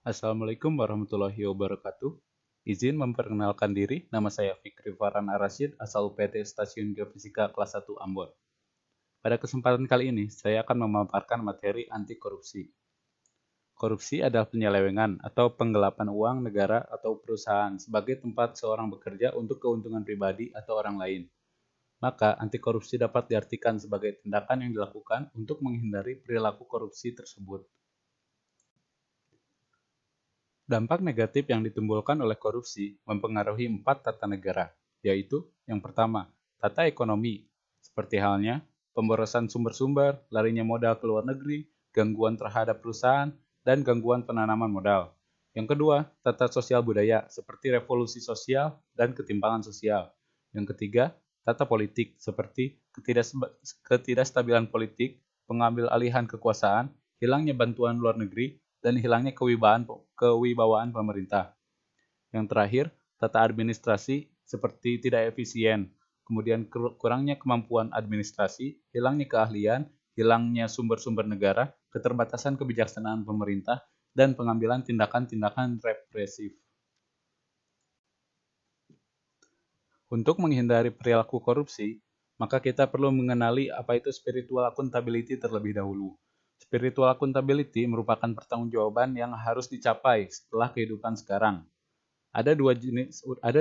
Assalamualaikum warahmatullahi wabarakatuh. Izin memperkenalkan diri, nama saya Fikri Farhan Arasyid, asal UPT Stasiun Geofisika kelas 1 Ambon. Pada kesempatan kali ini, saya akan memaparkan materi anti korupsi. Korupsi adalah penyelewengan atau penggelapan uang negara atau perusahaan sebagai tempat seorang bekerja untuk keuntungan pribadi atau orang lain. Maka, anti korupsi dapat diartikan sebagai tindakan yang dilakukan untuk menghindari perilaku korupsi tersebut. Dampak negatif yang ditimbulkan oleh korupsi mempengaruhi 4 tata negara, yaitu yang pertama, tata ekonomi, seperti halnya pemborosan sumber-sumber, larinya modal ke luar negeri, gangguan terhadap perusahaan, dan gangguan penanaman modal. Yang kedua, tata sosial budaya, seperti revolusi sosial dan ketimpangan sosial. Yang ketiga, tata politik, seperti ketidakstabilan politik, pengambil alihan kekuasaan, hilangnya bantuan luar negeri, dan hilangnya kewibawaan pemerintah. Yang terakhir, tata administrasi seperti tidak efisien, kemudian kurangnya kemampuan administrasi, hilangnya keahlian, hilangnya sumber-sumber negara, keterbatasan kebijaksanaan pemerintah, dan pengambilan tindakan-tindakan represif. Untuk menghindari perilaku korupsi, maka kita perlu mengenali apa itu spiritual accountability terlebih dahulu. Spiritual accountability merupakan pertanggungjawaban yang harus dicapai setelah kehidupan sekarang. Ada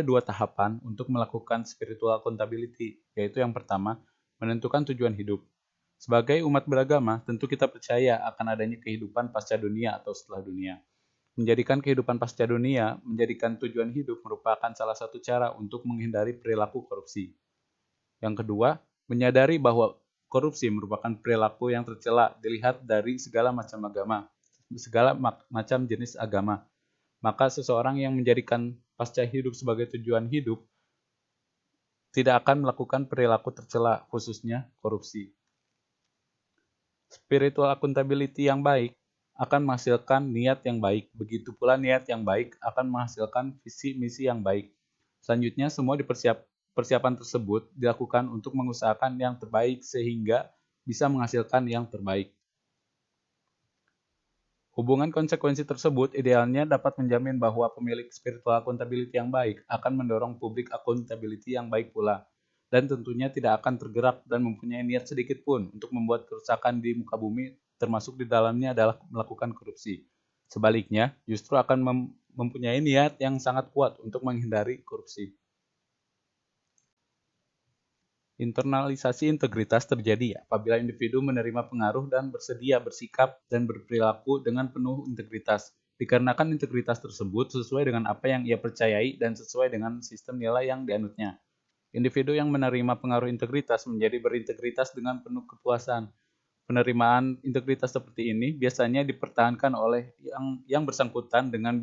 dua tahapan untuk melakukan spiritual accountability, yaitu yang pertama, menentukan tujuan hidup. Sebagai umat beragama, tentu kita percaya akan adanya kehidupan pasca dunia atau setelah dunia. Menjadikan kehidupan pasca dunia, menjadikan tujuan hidup merupakan salah satu cara untuk menghindari perilaku korupsi. Yang kedua, menyadari bahwa korupsi merupakan perilaku yang tercela dilihat dari segala macam agama, segala macam jenis agama. Maka seseorang yang menjadikan pasca hidup sebagai tujuan hidup tidak akan melakukan perilaku tercela, khususnya korupsi. Spiritual accountability yang baik akan menghasilkan niat yang baik. Begitu pula niat yang baik akan menghasilkan visi misi yang baik. Selanjutnya, semua persiapan tersebut dilakukan untuk mengusahakan yang terbaik sehingga bisa menghasilkan yang terbaik. Hubungan konsekuensi tersebut idealnya dapat menjamin bahwa pemilik spiritual accountability yang baik akan mendorong public accountability yang baik pula, dan tentunya tidak akan tergerak dan mempunyai niat sedikit pun untuk membuat kerusakan di muka bumi, termasuk di dalamnya adalah melakukan korupsi. Sebaliknya, justru akan mempunyai niat yang sangat kuat untuk menghindari korupsi. Internalisasi integritas terjadi apabila individu menerima pengaruh dan bersedia bersikap dan berperilaku dengan penuh integritas, dikarenakan integritas tersebut sesuai dengan apa yang ia percayai dan sesuai dengan sistem nilai yang dianutnya. Individu yang menerima pengaruh integritas menjadi berintegritas dengan penuh kepuasan. Penerimaan integritas seperti ini biasanya dipertahankan oleh yang bersangkutan dengan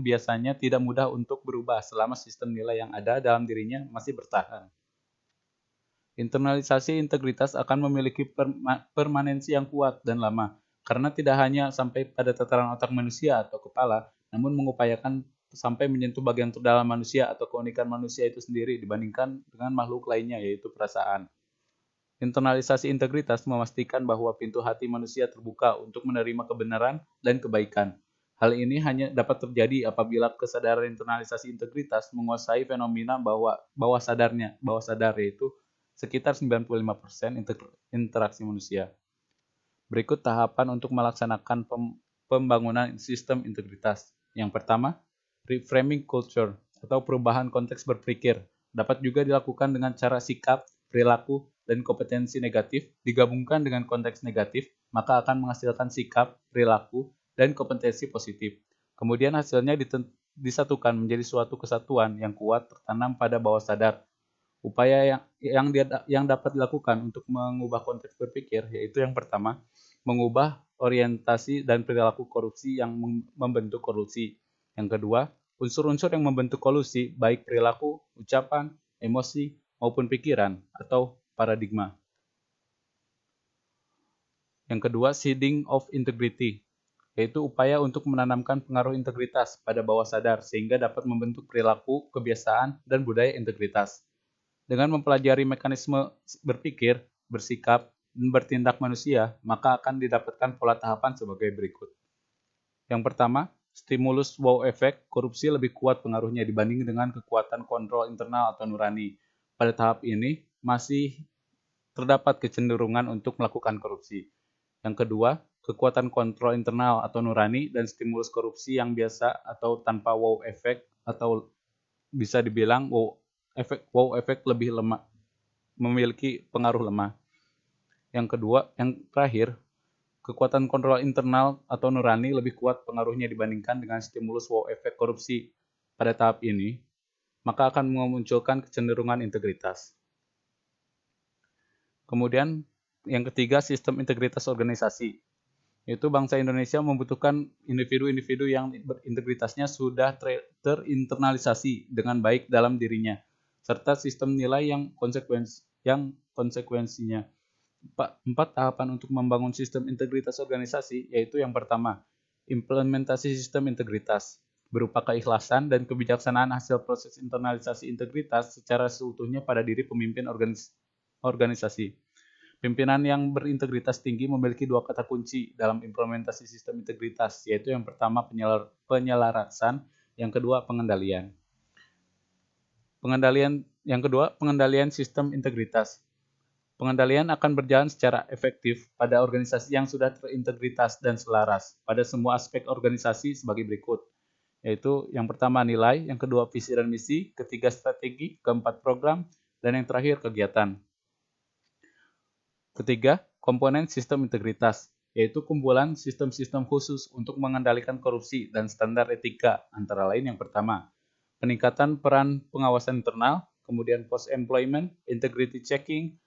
biasanya tidak mudah untuk berubah selama sistem nilai yang ada dalam dirinya masih bertahan. Internalisasi integritas akan memiliki permanensi yang kuat dan lama, karena tidak hanya sampai pada tataran otak manusia atau kepala, namun mengupayakan sampai menyentuh bagian terdalam manusia atau keunikan manusia itu sendiri dibandingkan dengan makhluk lainnya, yaitu perasaan. Internalisasi integritas memastikan bahwa pintu hati manusia terbuka untuk menerima kebenaran dan kebaikan. Hal ini hanya dapat terjadi apabila kesadaran internalisasi integritas menguasai fenomena bawah sadar yaitu sekitar 95% interaksi manusia. Berikut tahapan untuk melaksanakan pembangunan sistem integritas. Yang pertama, reframing culture atau perubahan konteks berpikir dapat juga dilakukan dengan cara sikap, perilaku, dan kompetensi negatif digabungkan dengan konteks negatif, maka akan menghasilkan sikap, perilaku, dan kompetensi positif. Kemudian hasilnya disatukan menjadi suatu kesatuan yang kuat tertanam pada bawah sadar. Upaya yang dapat dilakukan untuk mengubah konteks berpikir yaitu yang pertama, mengubah orientasi dan perilaku korupsi yang membentuk korupsi. Yang kedua, unsur-unsur yang membentuk korupsi baik perilaku, ucapan, emosi, maupun pikiran atau paradigma. Yang kedua, seeding of integrity, yaitu upaya untuk menanamkan pengaruh integritas pada bawah sadar sehingga dapat membentuk perilaku, kebiasaan, dan budaya integritas. Dengan mempelajari mekanisme berpikir, bersikap, dan bertindak manusia, maka akan didapatkan pola tahapan sebagai berikut. Yang pertama, stimulus wow effect, korupsi lebih kuat pengaruhnya dibanding dengan kekuatan kontrol internal atau nurani. Pada tahap ini, masih terdapat kecenderungan untuk melakukan korupsi. Yang kedua, kekuatan kontrol internal atau nurani dan stimulus korupsi yang biasa atau tanpa wow effect atau bisa dibilang wow effect lebih lemah, memiliki pengaruh lemah. Yang terakhir, kekuatan kontrol internal atau nurani lebih kuat pengaruhnya dibandingkan dengan stimulus wow effect korupsi. Pada tahap ini, maka akan memunculkan kecenderungan integritas. Kemudian yang ketiga, sistem integritas organisasi. Yaitu bangsa Indonesia membutuhkan individu-individu yang berintegritasnya sudah terinternalisasi dengan baik dalam dirinya, serta sistem nilai yang konsekuensinya. Empat tahapan untuk membangun sistem integritas organisasi, yaitu yang pertama, implementasi sistem integritas, berupa keikhlasan dan kebijaksanaan hasil proses internalisasi integritas secara seutuhnya pada diri pemimpin organisasi. Pimpinan yang berintegritas tinggi memiliki dua kata kunci dalam implementasi sistem integritas, yaitu yang pertama penyelarasan, yang kedua pengendalian. Pengendalian sistem integritas. Pengendalian akan berjalan secara efektif pada organisasi yang sudah terintegritas dan selaras pada semua aspek organisasi sebagai berikut, yaitu yang pertama nilai, yang kedua visi dan misi, ketiga strategi, keempat program, dan yang terakhir kegiatan. Ketiga, komponen sistem integritas, yaitu kumpulan sistem-sistem khusus untuk mengendalikan korupsi dan standar etika, antara lain yang pertama, peningkatan peran pengawasan internal, kemudian post-employment, integrity checking,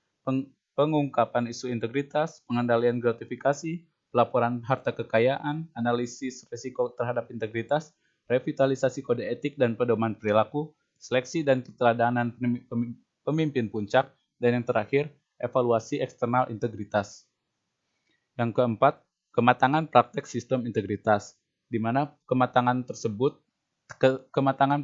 pengungkapan isu integritas, pengendalian gratifikasi, pelaporan harta kekayaan, analisis risiko terhadap integritas, revitalisasi kode etik dan pedoman perilaku, seleksi dan keteladanan pemimpin puncak, dan yang terakhir, evaluasi eksternal integritas. Yang keempat, kematangan praktek sistem integritas, di mana kematangan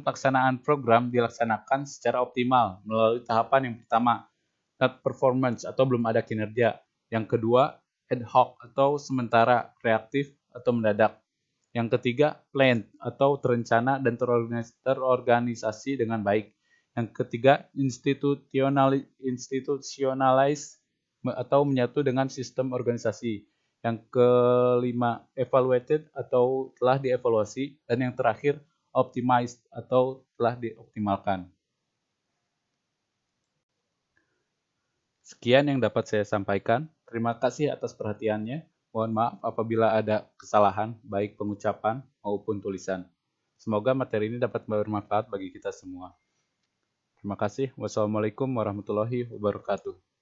pelaksanaan program dilaksanakan secara optimal melalui tahapan yang pertama, not performance atau belum ada kinerja. Yang kedua, ad hoc atau sementara, reaktif atau mendadak. Yang ketiga, planned atau terencana dan terorganisasi dengan baik. Yang ketiga, institutionalize atau menyatu dengan sistem organisasi. Yang kelima, evaluated atau telah dievaluasi. Dan yang terakhir, optimized atau telah dioptimalkan. Sekian yang dapat saya sampaikan. Terima kasih atas perhatiannya. Mohon maaf apabila ada kesalahan, baik pengucapan maupun tulisan. Semoga materi ini dapat bermanfaat bagi kita semua. Terima kasih. Wassalamualaikum warahmatullahi wabarakatuh.